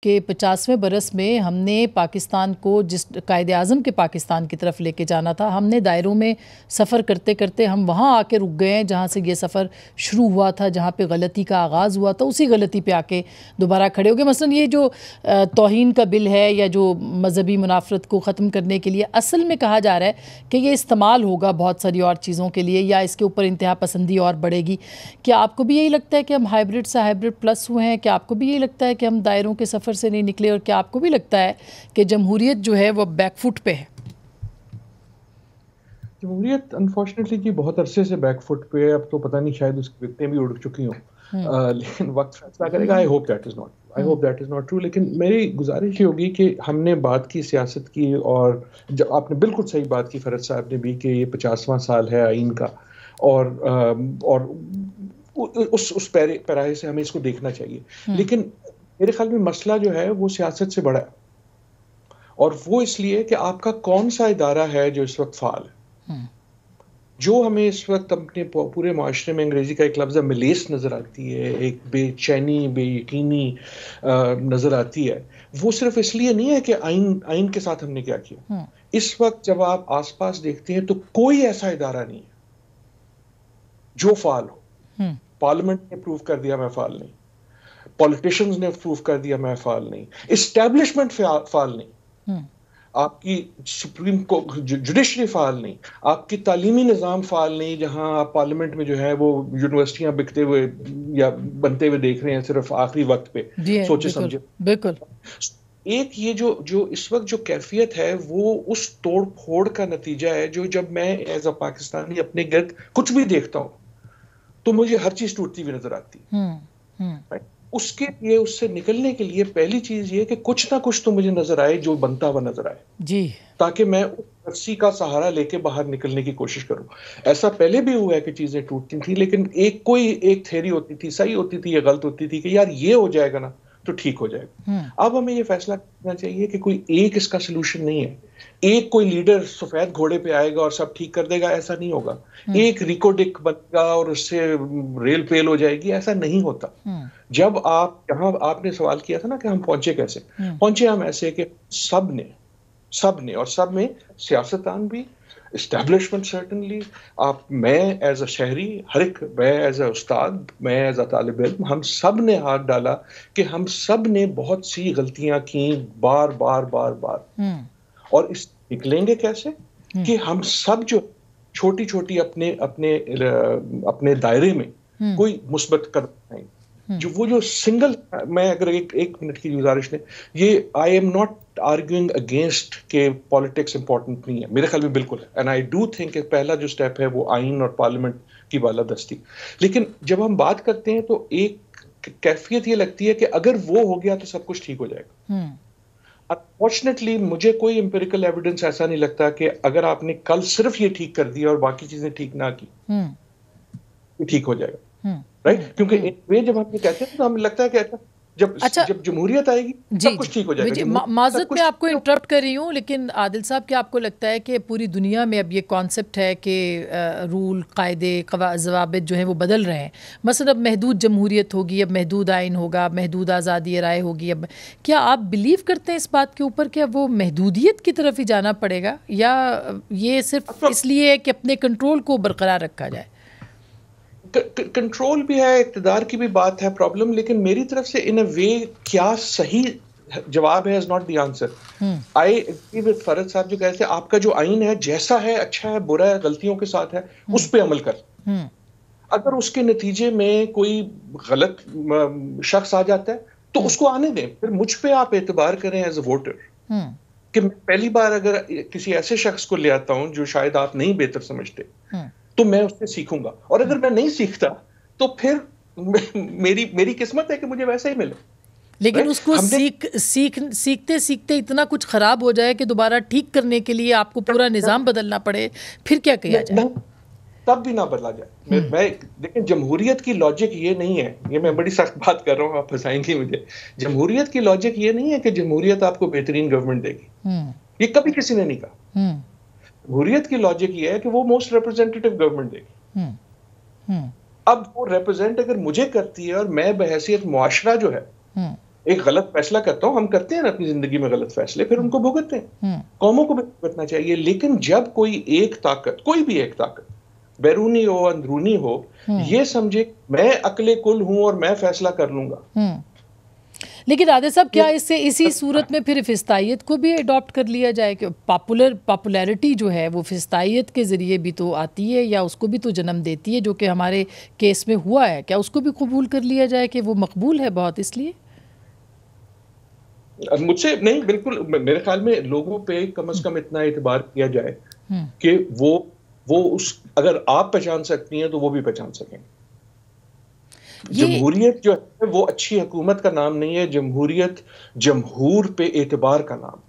کہ 50ویں برس میں ہم نے پاکستان کو جس قائد اعظم کے پاکستان کی طرف لے کے جانا تھا، ہم نے دائروں میں سفر کرتے کرتے ہم وہاں آ کے رک گئے ہیں جہاں سے یہ سفر شروع ہوا تھا، جہاں پہ غلطی کا آغاز ہوا تھا، اسی غلطی پہ آ کے دوبارہ کھڑے ہو گئے۔ مثلا یہ جو توہین کا بل ہے یا جو مذہبی منافرت کو ختم کرنے کے لیے اصل میں کہا جا رہا ہے کہ یہ استعمال ہوگا بہت ساری اور چیزوں کے لیے، یا اس کے اوپر انتہا پسندی اور بڑھے گی۔ کیا آپ کو بھی یہی لگتا ہے کہ ہم ہائیبرڈ سے ہائیبرڈ پلس ہوئے ہیں؟ کیا آپ کو بھی یہی لگتا ہے کہ ہم دائروں کے سفر سے نہیں نکلے؟ اور کیا آپ کو بھی لگتا ہے کہ جمہوریت جو ہے وہ بیک فٹ پہ ہے؟ جمہوریت انفارچونیٹلی جی بہت عرصے سے بیک فٹ پہ ہے، اب تو پتہ نہیں شاید اس کی وکٹیں بھی اڑ چکی ہوں، لیکن وقت فیصلہ کرے گا۔ I hope that is not true, لیکن میری گزارش یہ ہوگی کہ ہم نے بات کی سیاست کی، اور جب آپ نے بالکل صحیح بات کی فرد صاحب نے بھی کہ یہ 50واں سال ہے آئین کا، اور اس پیراہے سے ہمیں اس کو دیکھنا چاہیے، لیکن میرے خیال میں مسئلہ جو ہے وہ سیاست سے بڑا ہے، اور وہ اس لیے کہ آپ کا کون سا ادارہ ہے جو اس وقت فعال ہے۔ جو ہمیں اس وقت اپنے پورے معاشرے میں انگریزی کا ایک لفظ ملیس نظر آتی ہے، ایک بے چینی بے یقینی نظر آتی ہے، وہ صرف اس لیے نہیں ہے کہ آئین کے ساتھ ہم نے کیا کیا۔ اس وقت جب آپ آس پاس دیکھتے ہیں تو کوئی ایسا ادارہ نہیں ہے جو فعال ہو۔ پارلیمنٹ نے پروف کر دیا میں فعال نہیں، پولیٹیشنز نے پروف کر دیا میں فعال نہیں، اسٹیبلشمنٹ فعال نہیں، آپ کی سپریم جوڈیشری فعال نہیں، آپ کی تعلیمی نظام فعال نہیں، جہاں آپ پارلیمنٹ میں جو ہے وہ یونیورسٹیاں بکتے ہوئے یا بنتے ہوئے دیکھ رہے ہیں صرف آخری وقت پہ سوچے سمجھے۔ بالکل ایک یہ جو اس وقت جو کیفیت ہے وہ اس توڑ پھوڑ کا نتیجہ ہے، جو جب میں ایز اے پاکستانی اپنے گرد کچھ بھی دیکھتا ہوں تو مجھے ہر چیز ٹوٹتی ہوئی نظر آتی ہے۔ اس کے لیے، اس سے نکلنے کے لیے پہلی چیز یہ کہ کچھ نہ کچھ تو مجھے نظر آئے جو بنتا ہوا نظر آئے جی، تاکہ میں اس رسی کا سہارا لے کے باہر نکلنے کی کوشش کروں۔ ایسا پہلے بھی ہوا ہے کہ چیزیں ٹوٹتی تھیں، لیکن ایک تھیوری ہوتی تھی، صحیح ہوتی تھی یا غلط ہوتی تھی، کہ یار یہ ہو جائے گا نا تو ٹھیک ہو جائے گا۔ اب ہمیں یہ فیصلہ کرنا چاہیے کہ کوئی ایک اس کا سلوشن نہیں ہے، ایک کوئی لیڈر سفید گھوڑے پہ آئے گا اور سب ٹھیک کر دے گا، ایسا نہیں ہوگا۔ ایک ریکو ڈک بنے گا اور اس سے ریل پیل ہو جائے گی، ایسا نہیں ہوتا۔ جب یہاں آپ نے سوال کیا تھا نا کہ ہم پہنچے کیسے، پہنچے ہم ایسے کہ سب نے اور سب میں سیاستدان بھی، اسٹیبلشمنٹ سرٹنلی، میں ایز اے شہری، میں ایز اے استاد، میں ایز اے طالب علم، ہم سب نے ہاتھ ڈالا کہ ہم سب نے بہت سی غلطیاں کی بار بار بار بار، اور اس نکلیں گے کیسے کہ ہم سب جو چھوٹی چھوٹی اپنے دائرے میں کوئی مثبت قدم اٹھائیں، جو سنگل، میں اگر ایک منٹ کی گزارش نے، یہ آئی ایم ناٹ آرگیونگ اگینسٹ کہ پالیٹکس امپورٹنٹ نہیں ہے، میرے خیال میں بالکل ہے، اینڈ آئی ڈو تھنک کہ پہلا جو سٹیپ ہے وہ آئین اور پارلیمنٹ کی بالادستی، لیکن جب ہم بات کرتے ہیں تو ایک کیفیت یہ لگتی ہے کہ اگر وہ ہو گیا تو سب کچھ ٹھیک ہو جائے گا۔ انفارچونیٹلی مجھے کوئی امپیریکل ایویڈنس ایسا نہیں لگتا کہ اگر آپ نے کل صرف یہ ٹھیک کر دیا اور باقی چیزیں ٹھیک نہ کی تو ٹھیک ہو جائے گا، رائٹ؟ کیونکہ جب ہم یہ کہتے ہیں تو ہمیں لگتا ہے کہ جب جمہوریت آئے گی سب کچھ ٹھیک ہو جائے گا۔ معذرت میں آپ کو انٹرپٹ کر رہی ہوں، لیکن عادل صاحب کیا آپ کو لگتا ہے کہ پوری دنیا میں اب یہ کانسیپٹ ہے کہ رول، قاعدے، ضوابط جو ہیں وہ بدل رہے ہیں؟ مثلا اب محدود جمہوریت ہوگی، اب محدود آئین ہوگا، اب محدود آزادی رائے ہوگی۔ اب کیا آپ بلیو کرتے ہیں اس بات کے اوپر کہ وہ محدودیت کی طرف ہی جانا پڑے گا، یا یہ صرف اس لیے ہے کہ اپنے کنٹرول کو برقرار رکھا جائے؟ کنٹرول بھی ہے، اقتدار کی بھی بات ہے، پرابلم، لیکن میری طرف سے ان اے وے کیا صحیح جواب ہے is not the answer. I agree with فرد صاحب جو کہتے ہیں آپ کا جو آئین ہے جیسا ہے، اچھا ہے، برا ہے، غلطیوں کے ساتھ ہے، اس پہ عمل کر۔ اگر اس کے نتیجے میں کوئی غلط شخص آ جاتا ہے تو اس کو آنے دیں، پھر مجھ پہ آپ اعتبار کریں ایز اے ووٹر کہ میں پہلی بار اگر کسی ایسے شخص کو لے آتا ہوں جو شاید آپ نہیں بہتر سمجھتے تو میں اس سے سیکھوں گا، اور اگر میں نہیں سیکھتا تو پھر میری قسمت ہے کہ مجھے ویسا ہی ملے۔ لیکن اس کو سیکھتے سیکھتے اتنا کچھ خراب ہو جائے کہ دوبارہ ٹھیک کرنے کے لیے آپ کو پورا نظام بدلنا پڑے، پھر کیا کیا جائے؟ تب بھی نہ بدلا جائے۔ لیکن جمہوریت کی لاجک یہ نہیں ہے، یہ میں بڑی سخت بات کر رہا ہوں، آپ پھنسائیں گے مجھے۔ جمہوریت کی لاجک یہ نہیں ہے کہ جمہوریت آپ کو بہترین گورنمنٹ دے گی، یہ کبھی کسی نے نہیں کہا۔ جمہوریت کی لاجک یہ ہے کہ وہ موسٹ ریپرزینٹیٹیو گورنمنٹ دے گی۔ اب وہ ریپرزینٹ اگر مجھے کرتی ہے اور میں بحیثیت معاشرہ جو ہے ایک غلط فیصلہ کرتا ہوں، ہم کرتے ہیں نا اپنی زندگی میں غلط فیصلے، پھر ان کو بھگتتے ہیں. قوموں کو بھی بھگتنا چاہیے. لیکن جب کوئی ایک طاقت، کوئی بھی ایک طاقت، بیرونی ہو اندرونی ہو، یہ سمجھے میں عقل کل ہوں اور میں فیصلہ کر لوں گا. لیکن عادل صاحب کیا اس سے اسی صورت میں پھر فسطائیت کو بھی اڈاپٹ کر لیا جائے کہ پاپولیرٹی جو ہے وہ فسطائیت کے ذریعے بھی تو آتی ہے یا اس کو بھی تو جنم دیتی ہے، جو کہ ہمارے کیس میں ہوا ہے، کیا اس کو بھی قبول کر لیا جائے کہ وہ مقبول ہے بہت اس لیے؟ مجھ سے نہیں، بالکل میرے خیال میں لوگوں پہ کم از کم اتنا اعتبار کیا جائے کہ وہ اس اگر آپ پہچان سکتی ہیں تو وہ بھی پہچان سکیں. جمہوریت جو ہے وہ اچھی حکومت کا نام نہیں ہے، جمہوریت جمہور پہ اعتبار کا نام.